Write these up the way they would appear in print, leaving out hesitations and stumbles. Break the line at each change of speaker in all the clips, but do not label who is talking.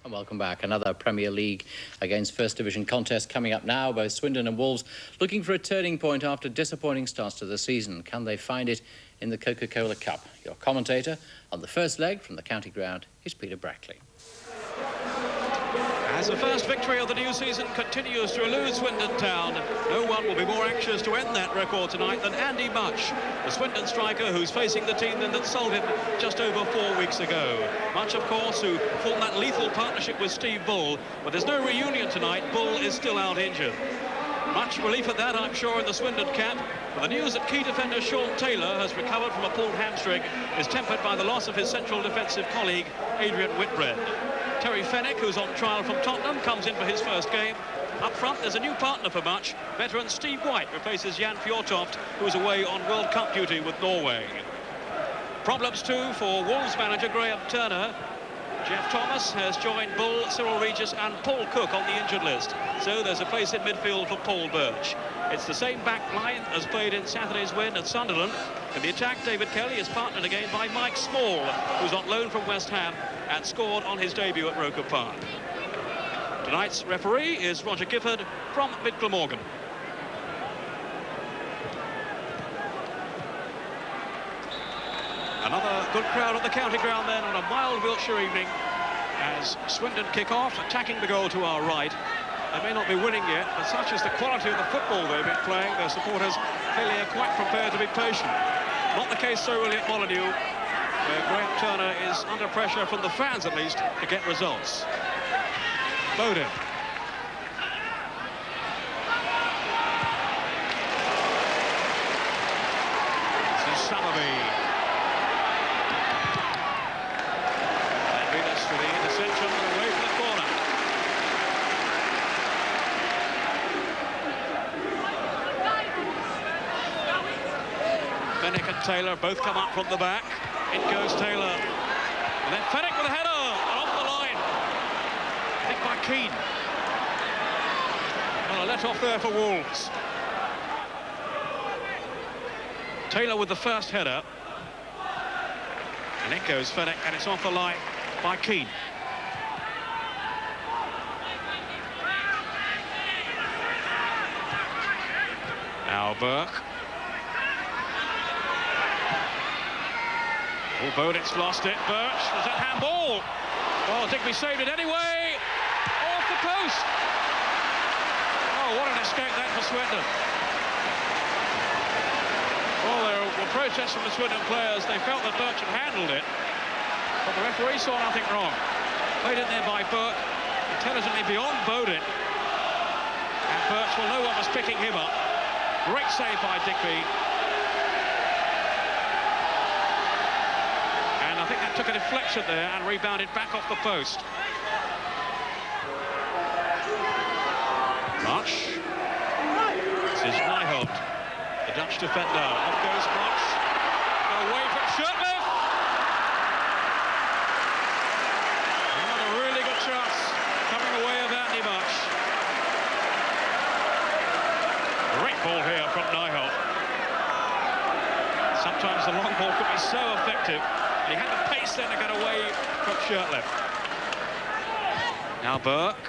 And welcome back. Another Premier League against First Division contest coming up now. Both Swindon and Wolves looking for a turning point after disappointing starts to the season. Can they find it in the Coca-Cola Cup? Your commentator on the first leg from the county ground is Peter Brackley.
As the first victory of the new season continues to elude Swindon Town, no one will be more anxious to end that record tonight than Andy Mutch, the Swindon striker who's facing the team that sold him just over 4 weeks ago. Mutch, of course, who formed that lethal partnership with Steve Bull, but there's no reunion tonight. Bull is still out injured. Much relief at that, I'm sure, in the Swindon camp. But the news that key defender Sean Taylor has recovered from a pulled hamstring is tempered by the loss of his central defensive colleague, Adrian Whitbread. Terry Fenwick, who's on trial from Tottenham, comes in for his first game. Up front, there's a new partner for Mutch. Veteran Steve White replaces Jan Fjortoft, who's away on World Cup duty with Norway. Problems, too, for Wolves manager Graham Turner. Jeff Thomas has joined Bull, Cyril Regis and Paul Cook on the injured list. So there's a place in midfield for Paul Birch. It's the same back line as played in Saturday's win at Sunderland. In the attack, David Kelly is partnered again by Mike Small, who's on loan from West Ham and scored on his debut at Roker Park. Tonight's referee is Roger Gifford from Mid Glamorgan. Another good crowd at the county ground then on a mild Wiltshire evening as Swindon kick off, attacking the goal to our right. They may not be winning yet, but such is the quality of the football they've been playing, their supporters clearly are quite prepared to be patient. Not the case so really at Molyneux, where Graham Turner is under pressure from the fans at least to get results. Bowden. This is Summerbee. And Venus for the interception and away from the corner. Fenwick and Taylor both come up from the back. In goes Taylor. And then Fenwick with a header and off the line. I think by Keane. Well, a let off there for Wolves. Taylor with the first header. And in goes Fenwick, and it's off the line by Keane. Now Burke. Oh, Bowden's lost it. Birch, was that handball? Oh, Digby saved it anyway. Off the post. Oh, what an escape that for Swindon. Well, there were protests from the Swindon players. They felt that Birch had handled it, but the referee saw nothing wrong. Played in there by Burke, intelligently beyond Bowden. And Birch, well, no one was picking him up. Great save by Digby. I think that took a deflection there and rebounded back off the post. Mutch. This is Nijholt, the Dutch defender. Off goes Mutch. Away from Shirtliff. Another really good chance coming away of Andy Mutch. Great ball here from Nijholt. Sometimes the long ball could be so effective. He had the pace then to get away from Shirtliff. Now Burke.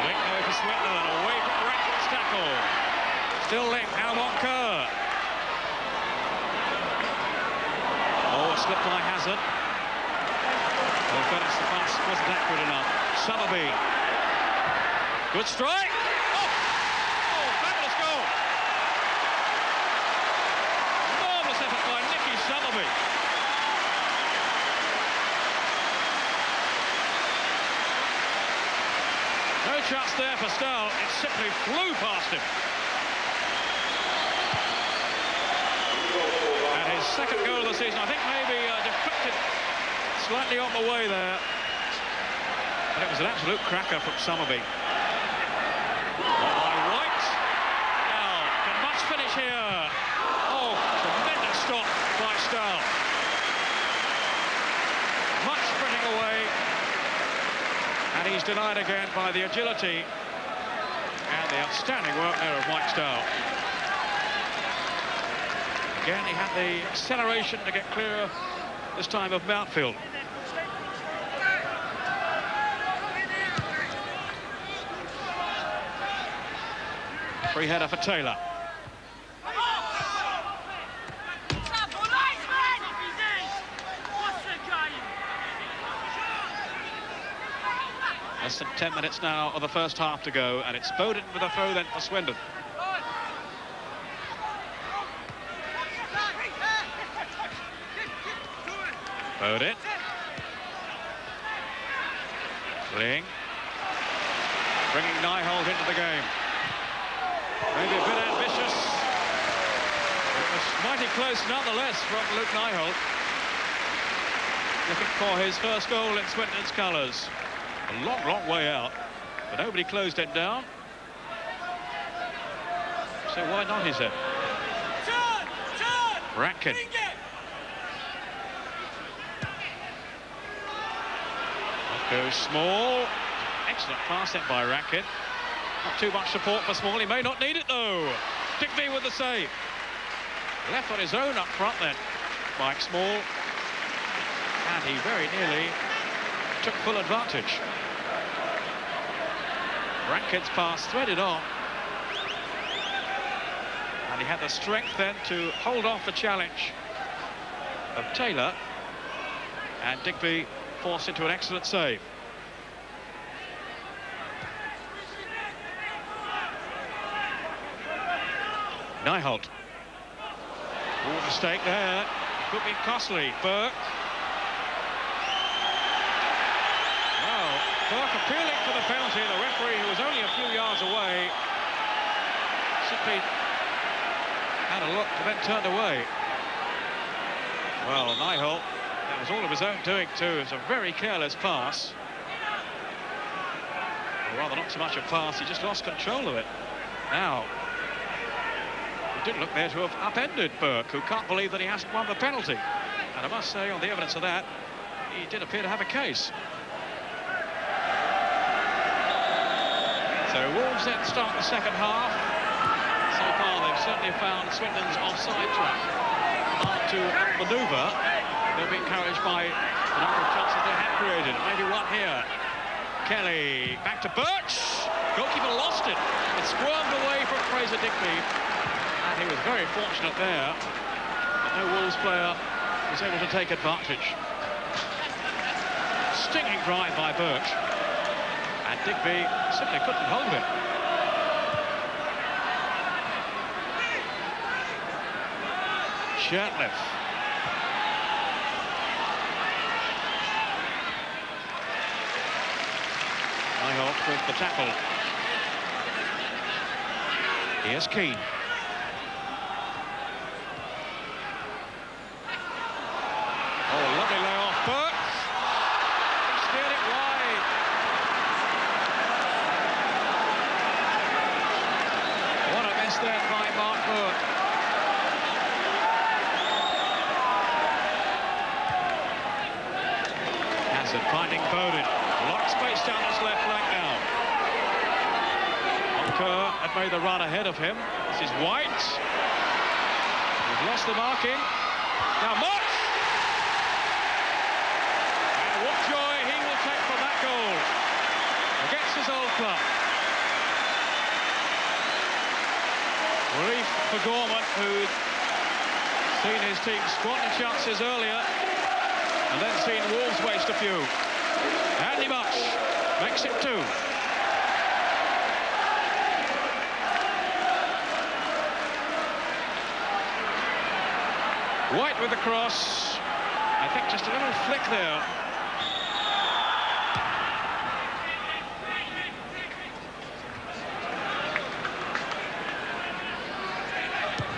Link there for Swindon, away from Redford's tackle. Still Link, now Kerr. Oh, a slip by Hazard. Well, Fenwick's the pass wasn't accurate enough. Summerbee. Good strike. Oh, fabulous goal. By Nicky Summerbee. No chance there for Stahl. It simply flew past him. And his second goal of the season, I think maybe deflected slightly on the way there. But it was an absolute cracker from Summerbee. By White. Now, can Mutch finish here? Oh, tremendous stop by Stahl. Mutch sprinting away, and he's denied again by the agility and the outstanding work there of Mike Stahl. Again, he had the acceleration to get clear this time of Mountfield. Free header for Taylor. Less than 10 minutes now of the first half to go, and it's Bowden with a throw then for Swindon. Bowden. Ling. Bringing Nyholt into the game. Maybe a bit ambitious. It was mighty close nonetheless from Luke Nyholt. Looking for his first goal in Swindon's colours. A long, long way out, but nobody closed it down. So why not, he said. Rankin. Goes Small. Excellent pass in by Rankin. Not too much support for Small. He may not need it, though. Digby with the save. Left on his own up front then, Mike Small. And he very nearly took full advantage. Rankin's pass threaded on. And he had the strength then to hold off the challenge of Taylor. And Digby forced into an excellent save. Nyholt. Oh, mistake there. Could be costly. Burke. Well, Burke appealing for the penalty. The referee, who was only a few yards away, simply had a look and then turned away. Well, Nyholt, that was all of his own doing too. It was a very careless pass. Or rather, not so much a pass, he just lost control of it. Now, he did look there to have upended Burke, who can't believe that he hasn't won the penalty. And I must say, on the evidence of that, he did appear to have a case. So Wolves then start the second half. So far, they've certainly found Swindon's offside trap hard to manoeuvre. They'll be encouraged by the number of chances they had created. Maybe one here. Kelly back to Birch. Goalkeeper lost it. It squirmed away from Fraser Digby. And he was very fortunate there. But no Wolves player was able to take advantage. Stinging drive by Birch. And Digby simply couldn't hold it. Shatliff. Nyholt with the tackle. Here's Keane. Oh, lovely layoff. Burke. He steered it wide. What a miss there by Mark Burke. Hazard finding Bowden. A lot of space down his left flank now. Kerr had made the run ahead of him. This is White. He's lost the marking. Now Mutch! And what joy he will take from that goal against his old club. Relief for Gorman, who'd seen his team squander chances earlier and then seen Wolves waste a few. Andy Mutch makes it 2. White with the cross. I think just a little flick there.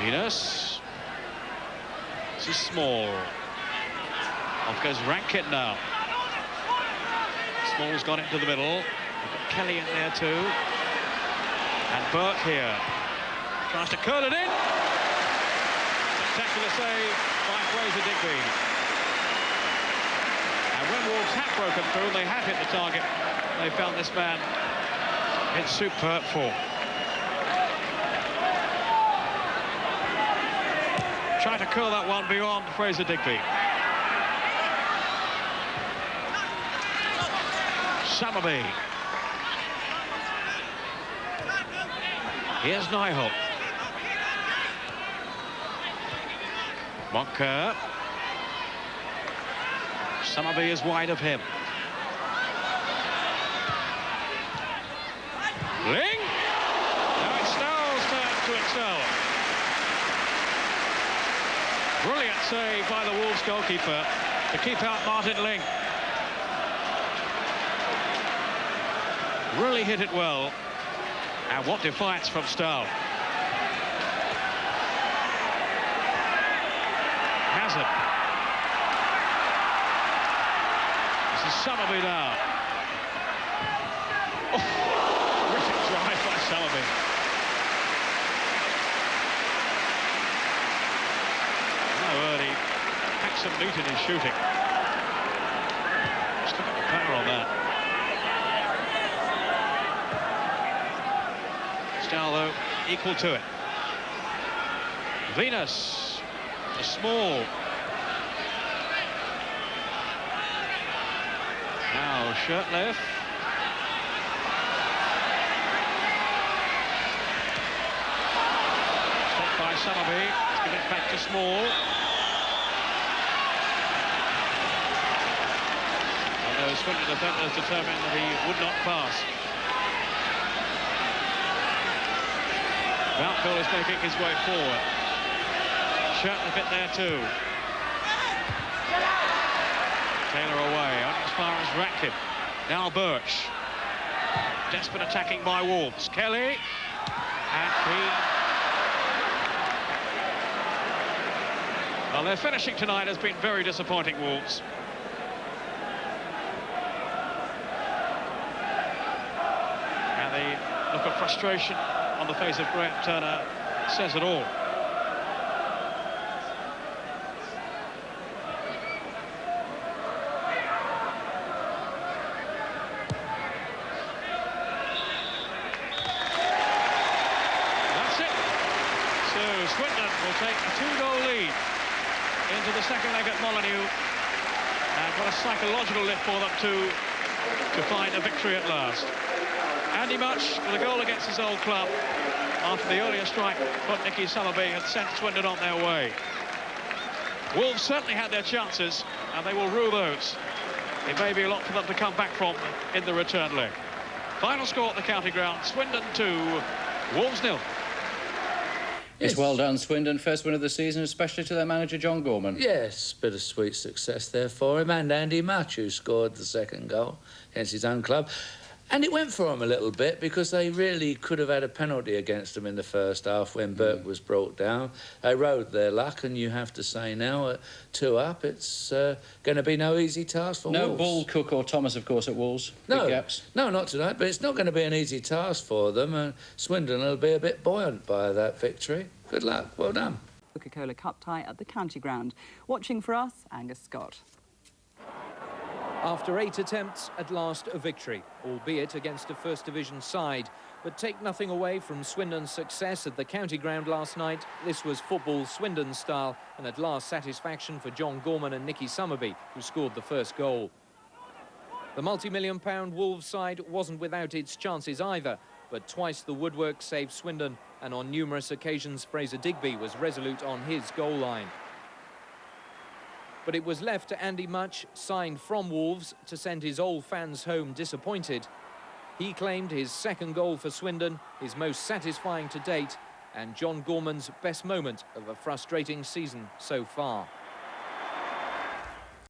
Venus. This is Small. Off goes Rankin now. Small's gone into the middle. We've got Kelly in there too. And Burke here. Tries to curl it in. Spectacular save by Fraser Digby. And when Wolves had broken through, they had hit the target. They found this man in superb form. Trying to curl that one beyond Fraser Digby. Summerbee. Here's Nihal. Monker. Summerbee is wide of him. Ling! Now it's Snell's turn to excel. Brilliant save by the Wolves goalkeeper to keep out Martin Ling. Really hit it well. And what defiance from Stahl. Hazard. This is Summerbee now. Oh, terrific drive by Summerbee. How early Paxton Newton is shooting. Just look at the power on that. Stahl, though, equal to it. Venus, a small. Now Shirtliff. Stopped by Summerbee. Let's give it back to Small. Although Swindon defenders determined that he would not pass. Valkol is making his way forward. Shirtliff it there too. Taylor away, on as far as Ratcliffe. Now Birch. Desperate attacking by Wolves. Kelly. And Keane. Well, their finishing tonight has been very disappointing, Wolves. And the look of frustration on the face of Graham Turner says it all. That's it. So Swindon will take a 2-goal lead into the second leg at Molineux. And what a psychological lift for them to find a victory at last. Andy Mutch with a goal against his old club after the earlier strike from Nicky Summerbee had sent Swindon on their way. Wolves certainly had their chances, and they will rue those. It may be a lot for them to come back from in the return leg. Final score at the county ground, Swindon 2, Wolves 0.
Yes, well done, Swindon. First win of the season, especially to their manager, John Gorman.
Yes, bittersweet success there for him, and Andy Mutch, who scored the second goal against his own club. And it went for him a little bit because they really could have had a penalty against them in the first half when Burke was brought down. They rode their luck, and you have to say now, at 2 up, it's going to be no easy task for Wolves.
No Ball, Cook or Thomas, of course, at Wolves.
No,
Big gaps.
no, not tonight, but it's not going to be an easy task for them, and Swindon will be a bit buoyant by that victory. Good luck, well done.
Coca-Cola Cup tie at the county ground. Watching for us, Angus Scott.
After 8 attempts, at last a victory, albeit against a First Division side. But take nothing away from Swindon's success at the county ground last night. This was football Swindon style, and at last satisfaction for John Gorman and Nicky Summerbee, who scored the first goal. The multi-million-pound Wolves side wasn't without its chances either, but twice the woodwork saved Swindon, and on numerous occasions Fraser Digby was resolute on his goal line. But it was left to Andy Mutch, signed from Wolves, to send his old fans home disappointed. He claimed his second goal for Swindon, his most satisfying to date, and John Gorman's best moment of a frustrating season so far.